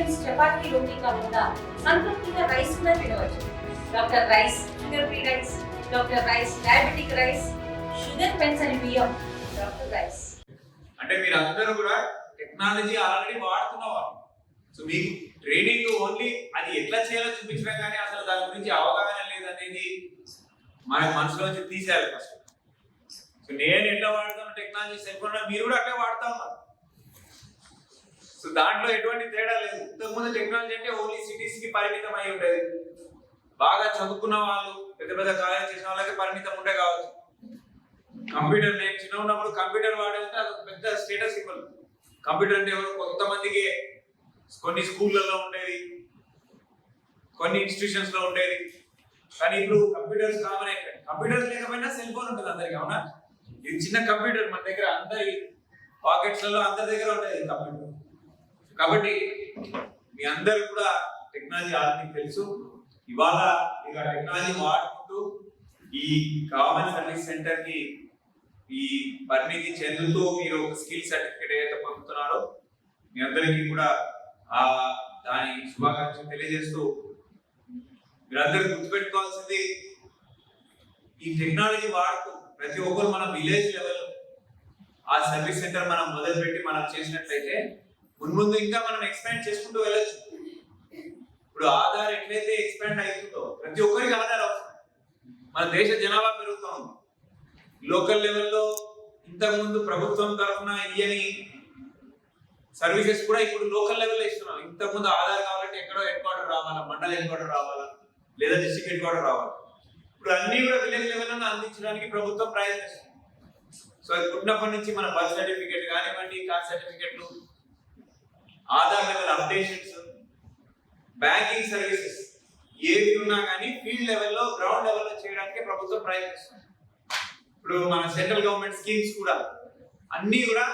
Nutritions chapati రోటీ కాకుండా సంతృప్తిగా rice కూడా తినవచ్చు. Doctor rice, sugar free rice, doctor rice, diabetic rice, sugar పెంచని బియ్యం, డాక్టర్ రైస్. అంటే మీరు అందరూ కూడా టెక్నాలజీ ఆల్రెడీ వాడుతున్నవారు. సో మీకు ట్రైనింగ్ ఓన్లీ అది ఎట్లా చేయాలో చూపించడం కానీ అసలు దాని గురించి అవగాహన లేదనేది మన మనసులో నుంచి తీసేయాలి ఫస్ట్. సో నేను ఎట్లా వాడతాను టెక్నాలజీ, సెల్ ఫోన్ మీరు కూడా అట్లా వాడుతా ఉన్నారు. సో దాంట్లో ఎటువంటి తేడా లేదు. ఇంతకుముందు టెక్నాలజీ అంటే ఓన్లీ సిటీస్ కి పరిమితం అయి ఉండేది. బాగా చదువుకున్న వాళ్ళు, పెద్ద పెద్ద కాలేజ్ చేసిన వాళ్ళకి పరిమితం ఉండే కావచ్చు. కంప్యూటర్ నేను చిన్న ఉన్నప్పుడు కంప్యూటర్ వాడాలంటే అది పెద్ద స్టేటస్ సింబల్. కంప్యూటర్ అంటే ఎవరు కొంతమందికి కొన్ని స్కూళ్ళల్లో ఉండేది, కొన్ని ఇన్స్టిట్యూషన్స్ లో ఉండేది. కానీ ఇప్పుడు కంప్యూటర్స్ కామన్ అయిపోయాయి. కంప్యూటర్స్ లేకపోయినా సెల్ ఫోన్ ఉంటుంది అందరికి, అవునా? ఇది చిన్న కంప్యూటర్ మన దగ్గర అందరి పాకెట్స్లలో అందరి దగ్గర ఉంటుంది కంప్యూటర్. కాబట్టి మీ అందరు కూడా టెక్నాలజీ ఆల్రెడీ తెలుసు. ఇవాళ ఇక టెక్నాలజీ వాడుకుంటూ ఈ కామన్ సర్వీస్ సెంటర్ కి ఈ పరిణితి చెందుతూ మీరు ఒక స్కిల్ సర్టిఫికేట్ ఏదైతే పొందుతున్నారో మీ అందరికీ కూడా దాని శుభాకాంక్షలు తెలియజేస్తూ మీరందరూ గుర్తుపెట్టుకోవాల్సింది ఈ టెక్నాలజీ వాడుతూ ప్రతి ఒక్కరు మన విలేజ్ లెవెల్ ఆ సర్వీస్ సెంటర్ మనం మొదలుపెట్టి మనం చేసినట్లయితే ముందు ఇంకా మనం ఎక్స్పాండ్ చేసుకుంటూ వెళ్ళొచ్చు. ఇప్పుడు ఆధార్ ఎట్లయితే ఎక్స్పాండ్ అవుతుందో ప్రతి ఒక్కరికి ఆధార్ అవసరం. మన దేశ జనాభా పెరుగుతూ ఉంది. లోకల్ లెవెల్లో ఇంతకుముందు ప్రభుత్వం తరఫున ఇయ్యని సర్వీసెస్ కూడా ఇప్పుడు లోకల్ లెవెల్లో ఇస్తున్నాం. ఇంతకుముందు ఆధార్ కావాలంటే ఎక్కడో హెడ్ క్వార్టర్ రావాలా, మండల హెడ్ క్వార్టర్ రావాలా, లేదా డిస్ట్రిక్ట్ హెడ్ క్వార్టర్ రావాలి. ఇప్పుడు అన్ని కూడా విలేజ్ లెవెల్లో అందించడానికి ప్రభుత్వం ప్రయత్నిస్తుంది. సో పుట్టినప్పటి నుంచి మన బర్త్ సర్టిఫికేట్ కానివ్వండి, కాస్ట్ సర్టిఫికేట్లు, Aadhaar level updations, banking services ఏవి ఉన్నా కానీ ఫీల్డ్ లెవెల్లో, గ్రౌండ్ లెవెల్లో చేయడానికి ప్రభుత్వం ప్రయత్నిస్తుంది. ఇప్పుడు మన సెంట్రల్ గవర్నమెంట్ స్కీమ్స్ కూడా అన్ని కూడా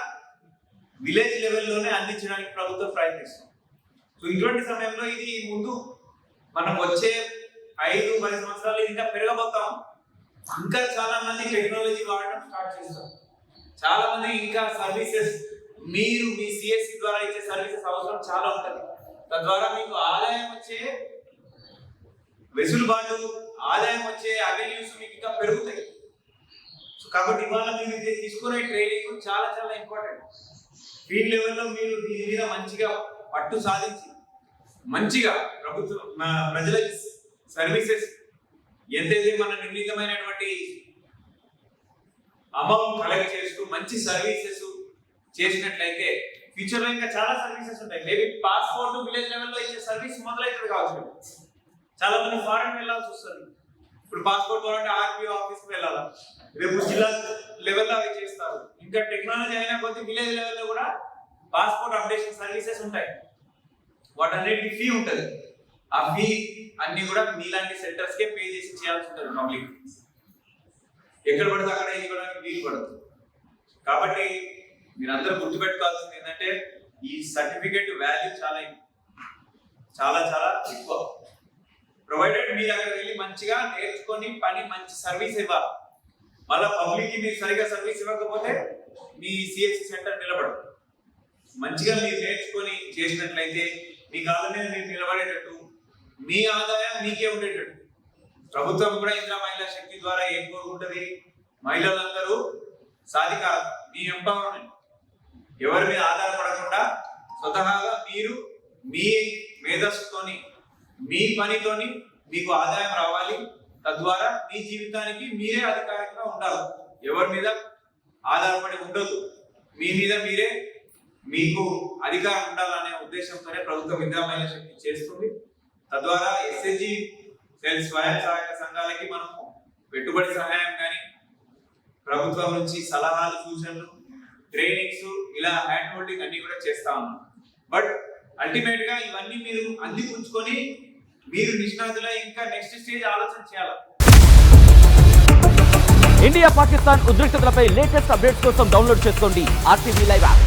విలేజ్ లెవెల్లోనే అందించడానికి ప్రభుత్వం ప్రయత్నిస్తుంది. సో ఇటువంటి సమయంలో ఇది ముందు మనం వచ్చే 5-10 సంవత్సరాలు ఇంకా పెరగబోతాం. ఇంకా చాలా మంది టెక్నాలజీ వాడడం స్టార్ట్ చేస్తాం. చాలా మంది ఇంకా సర్వీసెస్ మీరు మీ సిఎస్సి ద్వారా ఇచ్చే సర్వీసెస్ అవసరం చాలా ఉంటుంది. తద్వారా మీకు ఆదాయం వచ్చే వెసులుబాటు, ఆదాయం వచ్చే అవెన్యూస్ మీకు ఇంకా పెరుగుతాయి. సో కాబట్టి ఇవాళ మీరు ఇది తీసుకునే ట్రైనింగ్ చాలా చాలా ఇంపార్టెంట్. ఫీల్డ్ లెవెల్లో మీరు దీని మీద మంచిగా పట్టు సాధించి మంచిగా ప్రజలకి సర్వీసెస్ ఎంతైతే మన నిర్ణీతమైనటువంటి అమౌంట్ కలెక్ట్ చేస్తూ మంచి సర్వీసెస్ చేసినట్లయితే ఫ్యూచర్ లో ఇంకా చాలా సర్వీసెస్ ఉంటాయి. మేబీ పాస్పోర్ట్ విలేజ్ లెవెల్లో ఇచ్చే సర్వీస్ మొదలవుతుంది కావచ్చు. చాలా మంది ఫారెన్ వెళ్ళాల్సి వస్తుంది. ఇప్పుడు పాస్పోర్ట్ కావాలంటే ఆర్టీఓ ఆఫీస్కి వెళ్ళాలా, రేపు జిల్లా లెవెల్లో అవి చేస్తారు. ఇంకా టెక్నాలజీ అయినా కొద్ది విలేజ్ లెవెల్లో కూడా పాస్పోర్ట్ అప్డేషన్ సర్వీసెస్ ఉంటాయి. వాటన్నిటికి ఫీ ఉంటుంది. ఆ ఫీ అన్ని కూడా మీలాంటి సెంటర్స్ కే పే చేసి చేయాల్సి ఉంటుంది. పబ్లిక్ ఎక్కడ పడితే అక్కడ ఇవ్వడానికి వీలు పడుతుంది. కాబట్టి మీరందరూ గుర్తుపెట్టుకోవాల్సింది ఏంటంటే ఈ సర్టిఫికేట్ వాల్యూ చాలా చాలా ఎక్కువ. ప్రొవైడెడ్ మీరు అక్కడ వెళ్ళి మంచిగా నేర్చుకొని పని మంచి సర్వీస్ ఇవ్వాలి. మళ్ళీ పబ్లిక్కి మీరు సరిగా సర్వీస్ ఇవ్వకపోతే మీ సిఎస్సి సెంటర్ నిలబడదు. మంచిగా మీరు నేర్చుకొని చేసినట్లయితే మీ కాళ్ళ మీద మీరు నిలబడేటట్టు, మీ ఆదాయం మీకే ఉండేటట్టు. ప్రభుత్వం కూడా ఇందిరా మహిళా శక్తి ద్వారా ఏం కోరుకుంటుంది? మహిళలందరూ సాధికారత, మీ ఎంపవర్మెంట్, ఎవరి మీద ఆధారపడకుండా స్వతహాగా మీరు మీ మేధస్సుతోని, మీ పనితోని మీకు ఆదాయం రావాలి. తద్వారా మీ జీవితానికి మీరే అధికారికంగా ఉండాలి. ఎవరి మీద ఆధారపడి ఉండదు. మీ మీద మీరే మీకు అధికారం ఉండాలనే ఉద్దేశంతోనే ప్రభుత్వం ఇందిరా మహిళా శక్తి చేస్తుంది. తద్వారా ఎస్హెచ్జి స్వయం సహాయక సంఘాలకి మనం పెట్టుబడి సహాయం కానీ, ప్రభుత్వం నుంచి సలహాలు, సూచనలు, ట్రైనింగ్స్, ఇలా హ్యాండ్ హోల్డింగ్ అన్ని కూడా చేస్తా ఉన్నాం. బట్ అల్టిమేట్ గా ఇవన్నీ మీరు అందిపుచ్చుకొని మీరు నిష్ణాతులై ఇంకా నెక్స్ట్ స్టేజ్ ఆలోచన చేయాలి. ఇండియా పాకిస్తాన్ ఉద్రిక్తతలపై లేటెస్ట్ అప్డేట్స్ కోసం డౌన్లోడ్ చేసుకోండి RTV లైవ్ యాప్.